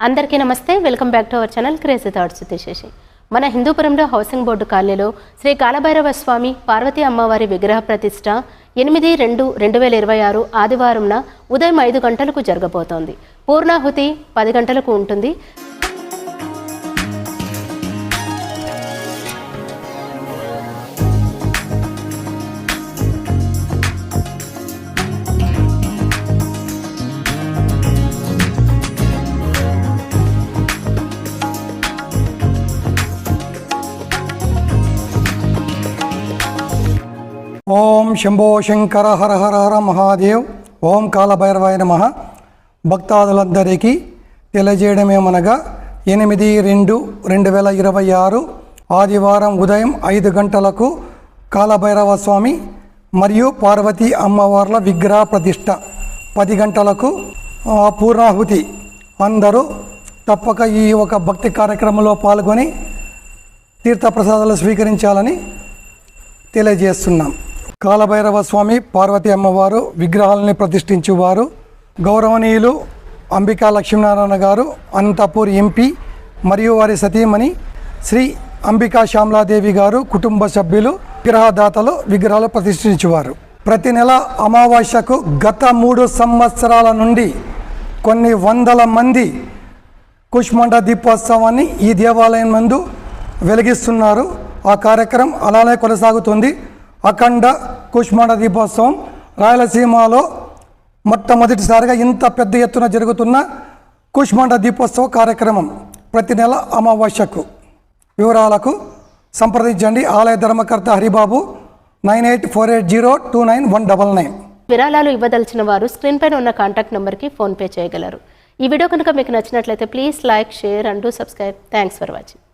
అందరికీ నమస్తే. Welcome back to our channel crazy thoughts with Shashi. మన హిందూపురంలో హౌసింగ్ బోర్డు కాలనీలో శ్రీ కాలభైరవ స్వామి పార్వతీ అమ్మవారి విగ్రహ ప్రతిష్ట 8/2/2026 ఆదివారంన ఉదయం 5 గంటలకు జరగబోతోంది. పూర్ణాహుతి 10 గంటలకు ఉంటుంది. ఓం శంభో శంకర హర హర హర మహాదేవ్. ఓం కాలభైరవాయ నమః. భక్తాదులందరికీ తెలియజేయడమేమనగా 8/2/2026 ఆదివారం ఉదయం 5 గంటలకు కాలభైరవ స్వామి మరియు పార్వతీ అమ్మవార్ల విగ్రహ ప్రతిష్ట, 10 గంటలకు పూర్ణాహుతి. అందరూ తప్పక ఈ ఒక భక్తి కార్యక్రమంలో పాల్గొని తీర్థప్రసాదాలు స్వీకరించాలని తెలియజేస్తున్నాం. కాలభైరవ స్వామి పార్వతీ అమ్మవారు విగ్రహాలని ప్రతిష్ఠించేవారు గౌరవనీయులు అంబికా లక్ష్మీనారాయణ గారు, అనంతపూర్ ఎంపీ, మరియు వారి సతీమణి శ్రీ అంబికా శ్యామలాదేవి గారు, కుటుంబ సభ్యులు విగ్రహదాతలు విగ్రహాలు ప్రతిష్ఠించేవారు. ప్రతి నెల అమావాస్యకు గత 3 సంవత్సరాల నుండి కొన్ని వందల మంది కుష్మండ దీపోత్సవాన్ని ఈ దేవాలయం నందు వెలిగిస్తున్నారు. ఆ కార్యక్రమం అలానే కొనసాగుతుంది. అఖండ కుష్మాండ దీపోత్సవం రాయలసీమలో మొట్టమొదటిసారిగా ఇంత పెద్ద ఎత్తున జరుగుతున్న కుష్మాండ దీపోత్సవ కార్యక్రమం ప్రతి నెల అమావాస్యకు. వివరాలకు సంప్రదించండి. ఆలయ ధర్మకర్త హరిబాబు 9848029199. విరాళాలు ఇవ్వదలిచిన వారు స్క్రీన్ పైన ఉన్న కాంటాక్ట్ నెంబర్కి ఫోన్పే చేయగలరు. ఈ వీడియో కనుక మీకు నచ్చినట్లయితే please like, share and subscribe. Thanks for watching.